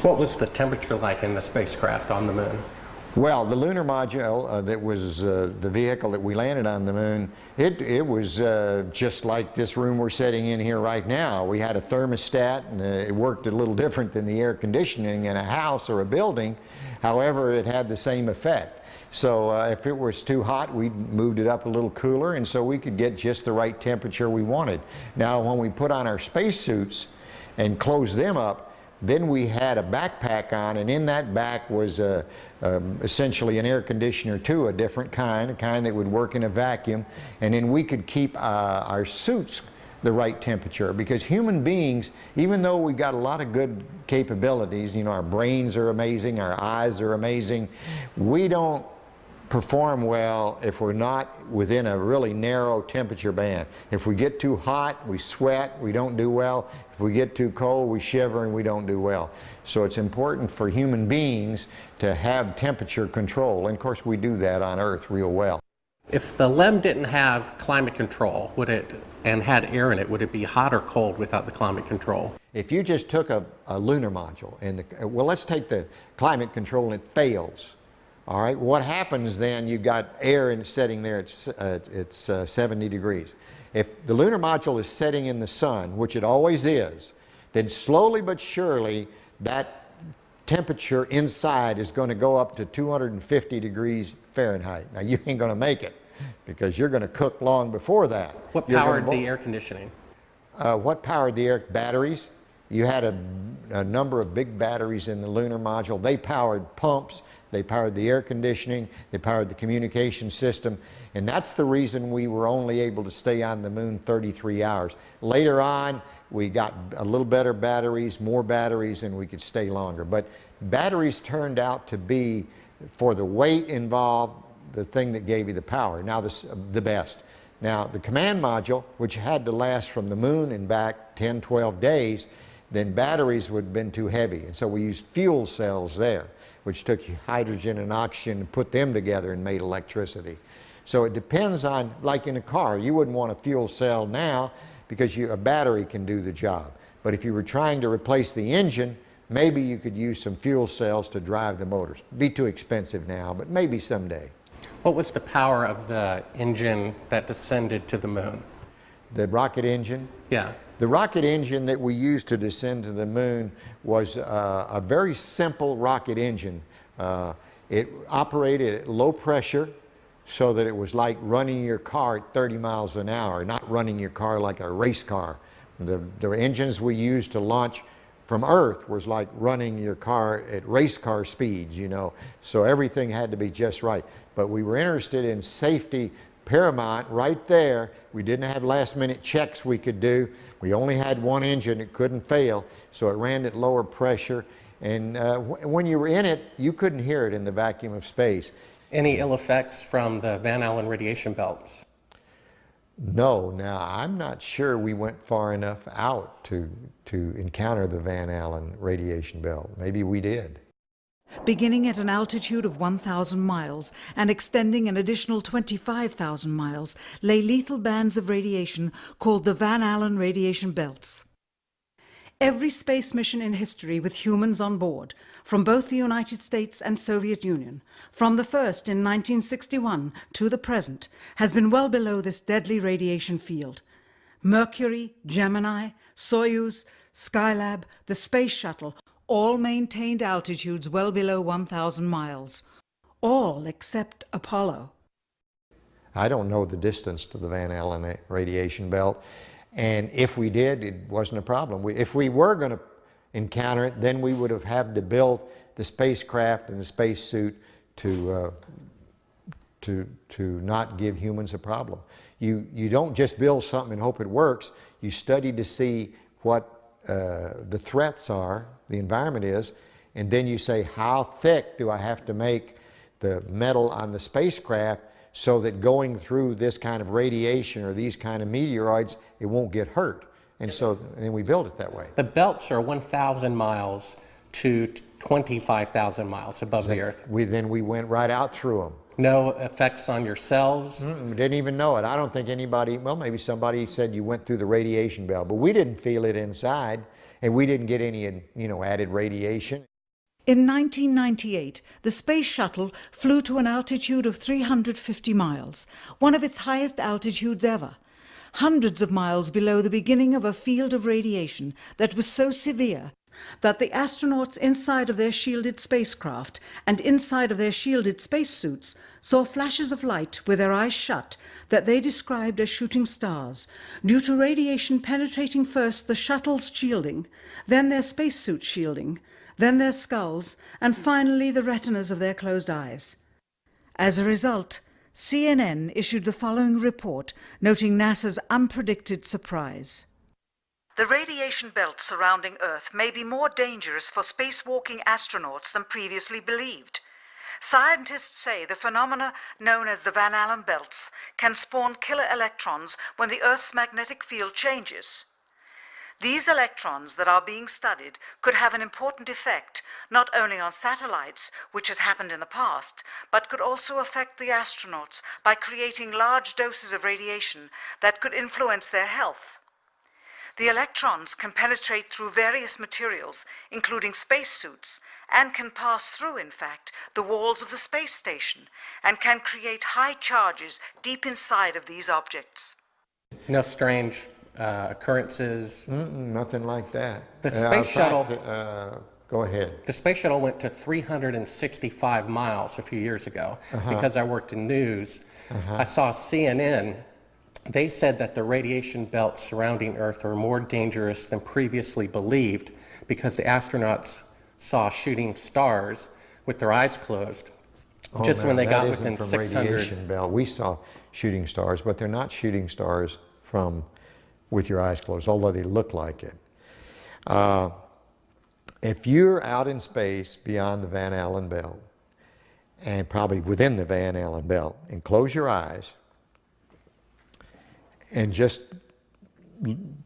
What was the temperature like in the spacecraft on the moon? Well, the lunar module that was the vehicle that we landed on the moon, it was just like this room we're sitting in here right now. We had a thermostat, and it worked a little different than the air conditioning in a house or a building. However, it had the same effect. So if it was too hot, we moved it up a little cooler, and so we could get just the right temperature we wanted. Now, when we put on our spacesuits and closed them up, then we had a backpack on, and in that back was essentially an air conditioner too, a different kind, a kind that would work in a vacuum, and then we could keep our suits the right temperature, because human beings, even though we've got a lot of good capabilities, you know, our brains are amazing, our eyes are amazing, we don't perform well if we're not within a really narrow temperature band. If we get too hot, we sweat, we don't do well. If we get too cold, we shiver and we don't do well. So it's important for human beings to have temperature control, and of course we do that on Earth real well. If the LEM didn't have climate control, and had air in it, would it be hot or cold without the climate control? If you just took a lunar module, and well, let's take the climate control and it fails. All right, what happens then? You've got air sitting there, it's 70 degrees. If the lunar module is setting in the sun, which it always is, then slowly but surely that temperature inside is going to go up to 250 degrees Fahrenheit. Now, you ain't going to make it, because you're going to cook long before that. What powered the air conditioning? What powered the air? Batteries. You had a number of big batteries in the lunar module. They powered pumps, they powered the air conditioning, they powered the communication system, and that's the reason we were only able to stay on the moon 33 hours. Later on, we got a little better batteries, more batteries, and we could stay longer. But batteries turned out to be, for the weight involved, the thing that gave you the power. Now, the best. Now, the command module, which had to last from the moon and back 10, 12 days, then batteries would have been too heavy. And so we used fuel cells there, which took hydrogen and oxygen and put them together and made electricity. So it depends on, like in a car, you wouldn't want a fuel cell now because a battery can do the job. But if you were trying to replace the engine, maybe you could use some fuel cells to drive the motors. It'd be too expensive now, but maybe someday. What was the power of the engine that descended to the moon? The rocket engine? Yeah. The rocket engine that we used to descend to the moon was a very simple rocket engine. It operated at low pressure, so that it was like running your car at 30 miles an hour, not running your car like a race car. The engines we used to launch from Earth was like running your car at race car speeds, you know. So everything had to be just right. But we were interested in safety paramount right there. We didn't have last minute checks we could do. We only had one engine, it couldn't fail, so it ran at lower pressure. And when you were in it, you couldn't hear it in the vacuum of space. Any ill effects from the Van Allen radiation belts? No. Now, I'm not sure we went far enough out to encounter the Van Allen radiation belt. Maybe we did. Beginning at an altitude of 1,000 miles and extending an additional 25,000 miles, lay lethal bands of radiation called the Van Allen radiation belts. Every space mission in history with humans on board, from both the United States and Soviet Union, from the first in 1961 to the present, has been well below this deadly radiation field. Mercury, Gemini, Soyuz, Skylab, the Space Shuttle, all maintained altitudes well below 1,000 miles. All except Apollo. I don't know the distance to the Van Allen radiation belt. And if we did, it wasn't a problem. If we were going to encounter it, then we would have had to build the spacecraft and the spacesuit to not give humans a problem. You don't just build something and hope it works. You study to see what the threats are, the environment is, and then you say, how thick do I have to make the metal on the spacecraft so that going through this kind of radiation or these kind of meteoroids, it won't get hurt. And so then we build it that way. The belts are 1,000 miles to 25,000 miles above the Earth. Then we went right out through them. No effects on your cells? We didn't even know it. I don't think anybody, well, maybe somebody said you went through the radiation belt, but we didn't feel it inside, and we didn't get any, added radiation. In 1998, the Space Shuttle flew to an altitude of 350 miles, one of its highest altitudes ever, hundreds of miles below the beginning of a field of radiation that was so severe that the astronauts inside of their shielded spacecraft and inside of their shielded spacesuits saw flashes of light with their eyes shut that they described as shooting stars, due to radiation penetrating first the shuttle's shielding, then their spacesuit shielding, then their skulls, and finally the retinas of their closed eyes. As a result, CNN issued the following report, noting NASA's unpredicted surprise. The radiation belt surrounding Earth may be more dangerous for spacewalking astronauts than previously believed. Scientists say the phenomena known as the Van Allen belts can spawn killer electrons when the Earth's magnetic field changes. These electrons that are being studied could have an important effect, not only on satellites, which has happened in the past, but could also affect the astronauts by creating large doses of radiation that could influence their health. The electrons can penetrate through various materials, including spacesuits, and can pass through, in fact, the walls of the space station, and can create high charges deep inside of these objects. No strange occurrences. Nothing like that. The space shuttle. Go ahead. The space shuttle went to 365 miles a few years ago. Because I worked in news. I saw CNN. They said that the radiation belts surrounding Earth are more dangerous than previously believed because the astronauts saw shooting stars with their eyes closed. Just when they got within 600. Radiation belt. We saw shooting stars, but they're not shooting stars from with your eyes closed, although they look like it. If you're out in space beyond the Van Allen belt, and probably within the Van Allen belt, and close your eyes, and just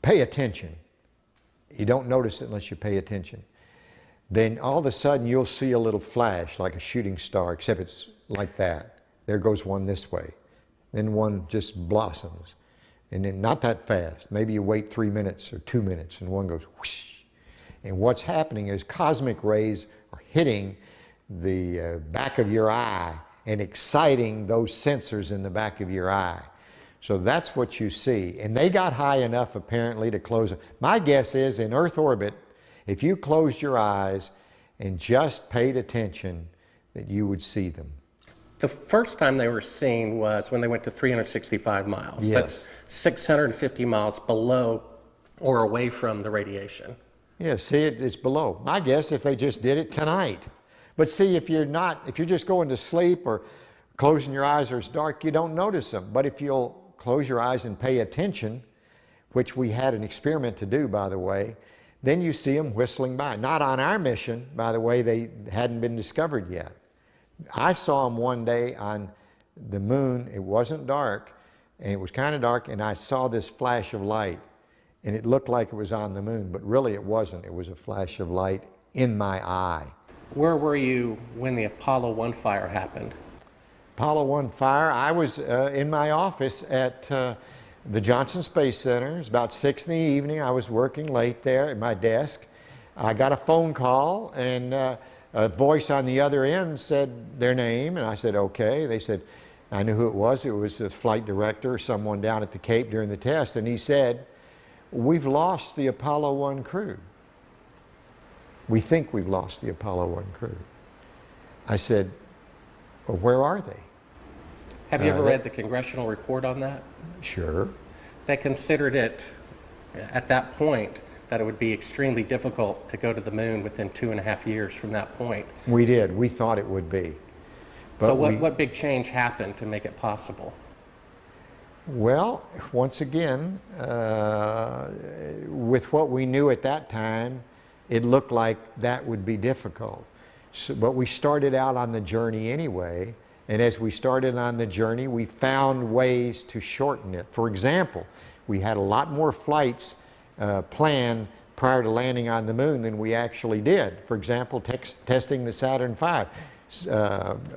pay attention. You don't notice it unless you pay attention. Then all of a sudden you'll see a little flash like a shooting star, except it's like that. There goes one this way. Then one just blossoms. And then not that fast. Maybe you wait 3 minutes or 2 minutes and one goes whoosh. And what's happening is cosmic rays are hitting the back of your eye and exciting those sensors in the back of your eye. So that's what you see. And they got high enough apparently to close it. My guess is in Earth orbit, if you closed your eyes and just paid attention, that you would see them. The first time they were seen was when they went to 365 miles. Yes. That's 650 miles below or away from the radiation. Yeah, see, it's below. My guess if they just did it tonight. But see, if you're just going to sleep or closing your eyes or it's dark, you don't notice them. But if you'll close your eyes and pay attention, which we had an experiment to do, by the way, then you see them whistling by. Not on our mission, by the way, they hadn't been discovered yet. I saw them one day on the moon. It wasn't dark, and it was kind of dark, and I saw this flash of light, and it looked like it was on the moon, but really it wasn't. It was a flash of light in my eye. Where were you when the Apollo 1 fire happened? Apollo 1 fire, I was in my office at the Johnson Space Center. It was about 6 in the evening. I was working late there at my desk. I got a phone call, and a voice on the other end said their name, and I said, okay. They said, I knew who it was. It was the flight director or someone down at the Cape during the test, and he said, we've lost the Apollo 1 crew. We think we've lost the Apollo 1 crew. I said, well, where are they? Have you ever read the congressional report on that? Sure. They considered it, at that point, that it would be extremely difficult to go to the moon within 2.5 years from that point. We did. We thought it would be. But so what big change happened to make it possible? Well, once again, with what we knew at that time, it looked like that would be difficult. So, but we started out on the journey anyway, and as we started on the journey, we found ways to shorten it. For example, we had a lot more flights planned prior to landing on the moon than we actually did. For example, testing the Saturn V.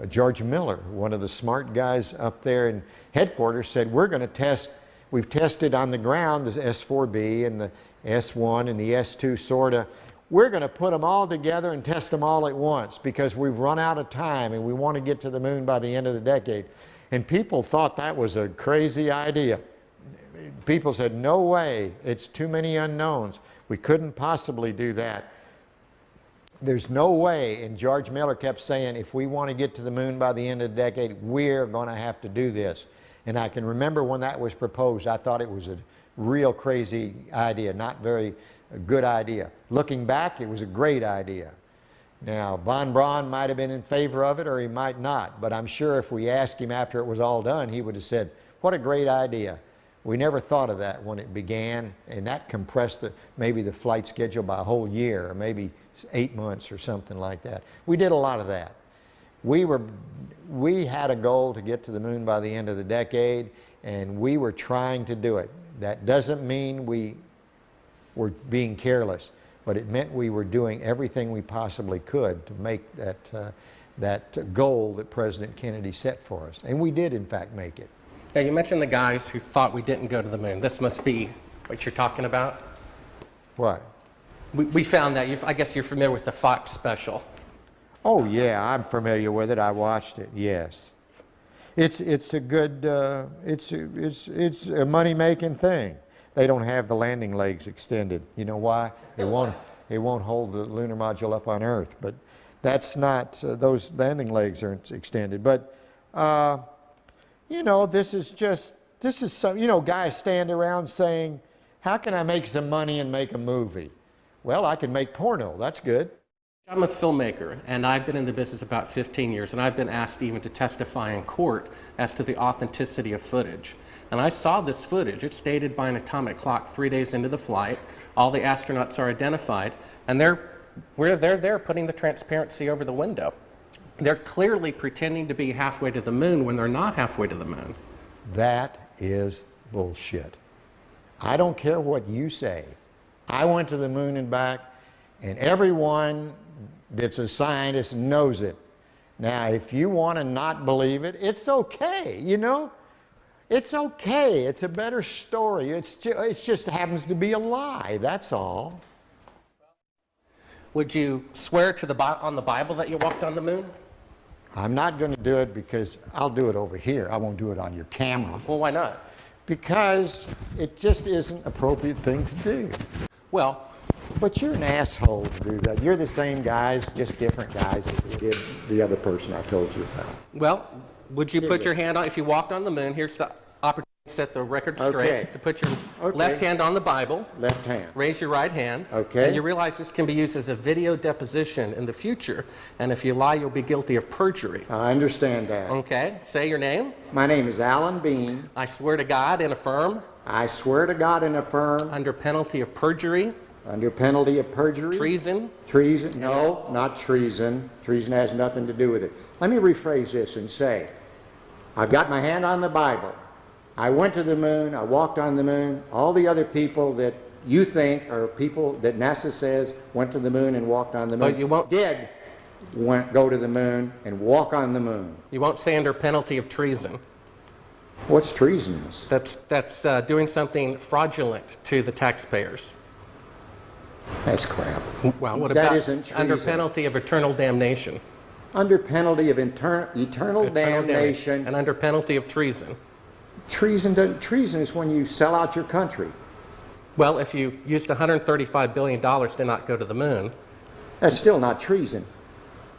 George Miller, one of the smart guys up there in headquarters, said, we're going to test, we've tested on the ground the S4B and the S1 and the S2 sort of. we're going to put them all together and test them all at once because we've run out of time and we want to get to the moon by the end of the decade. And people thought that was a crazy idea. People said, no way, it's too many unknowns. We couldn't possibly do that. There's no way, and George Miller kept saying, if we want to get to the moon by the end of the decade, we're going to have to do this. And I can remember when that was proposed, I thought it was a real crazy idea, not very good idea. Looking back, it was a great idea. Now, von Braun might have been in favor of it or he might not, but I'm sure if we asked him after it was all done, he would have said, what a great idea. We never thought of that when it began, and that compressed maybe the flight schedule by a whole year, or maybe 8 months or something like that. We did a lot of that. We had a goal to get to the moon by the end of the decade, and we were trying to do it. That doesn't mean we were being careless, but it meant we were doing everything we possibly could to make that goal that President Kennedy set for us. And we did, in fact, make it. Now, you mentioned the guys who thought we didn't go to the moon. This must be what you're talking about? What? We found that. I guess you're familiar with the Fox special. Oh, yeah, I'm familiar with it. I watched it, yes. It's a good, it's a money-making thing. They don't have the landing legs extended. You know why? It won't hold the lunar module up on Earth. But that's not, those landing legs aren't extended. But, you know, this is some, you know, guys stand around saying, how can I make some money and make a movie? Well, I can make porno. That's good. I'm a filmmaker, and I've been in the business about 15 years, and I've been asked even to testify in court as to the authenticity of footage. And I saw this footage. It's dated by an atomic clock 3 days into the flight. All the astronauts are identified, and they're there putting the transparency over the window. They're clearly pretending to be halfway to the moon when they're not halfway to the moon. That is bullshit. I don't care what you say. I went to the moon and back, and everyone that's a scientist knows it. Now, if you want to not believe it, it's okay, you know? It's okay. It's a better story. It just happens to be a lie, that's all. Would you swear to on the Bible that you walked on the moon? I'm not going to do it because I'll do it over here. I won't do it on your camera. Well, why not? Because it just isn't an appropriate thing to do. Well, but you're an asshole to do that. You're the same guys, just different guys that did the other person I told you about. well, would you put your hand on, if you walked on the moon, here's the opportunity to set the record straight, Okay. to put your Okay. left hand on the Bible, Left hand. raise your right hand, Okay. and you realize this can be used as a video deposition in the future, and if you lie, you'll be guilty of perjury. I understand that. Okay, say your name. My name is Alan Bean. I swear to God and affirm, I swear to God and affirm, under penalty of perjury, under penalty of perjury. treason. Treason? No, not treason. Treason has nothing to do with it. Let me rephrase this and say, I've got my hand on the Bible. I went to the moon. I walked on the moon. All the other people that you think are people that NASA says went to the moon and walked on the moon But you won't- did go to the moon and walk on the moon. You won't say under penalty of treason. What's treasonous? That's doing something fraudulent to the taxpayers. That's crap. Well, what That about isn't treason. under penalty of eternal damnation? Under penalty of eternal damnation. And under penalty of treason. Treason is when you sell out your country. Well, if you used $135 billion to not go to the moon, That's still not treason.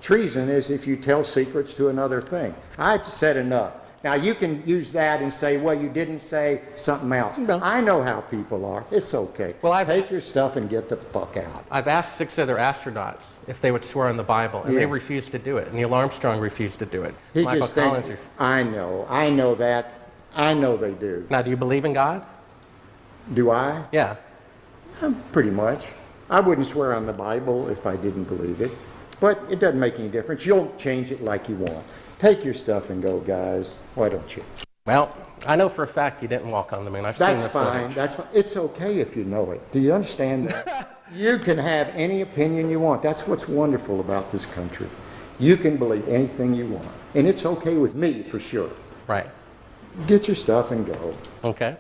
Treason is if you tell secrets to another thing. I've said enough. Now you can use that and say, well, you didn't say something else. No. I know how people are. It's okay. Well, take your stuff and get the fuck out. I've asked 6 other astronauts if they would swear on the Bible, and Yeah. they refused to do it. Neil Armstrong refused to do it. He Michael just Collins thinks, I know that. I know they do. Now, do you believe in God? Do I? Yeah. Pretty much. I wouldn't swear on the Bible if I didn't believe it. But it doesn't make any difference. You'll change it like you want. Take your stuff and go, guys. Why don't you? Well, I know for a fact you didn't walk on the moon. I've That's seen the fine. footage. That's fine. It's okay if you know it. Do you understand that? You can have any opinion you want. That's what's wonderful about this country. You can believe anything you want. And it's okay with me, for sure. Right. Get your stuff and go. Okay.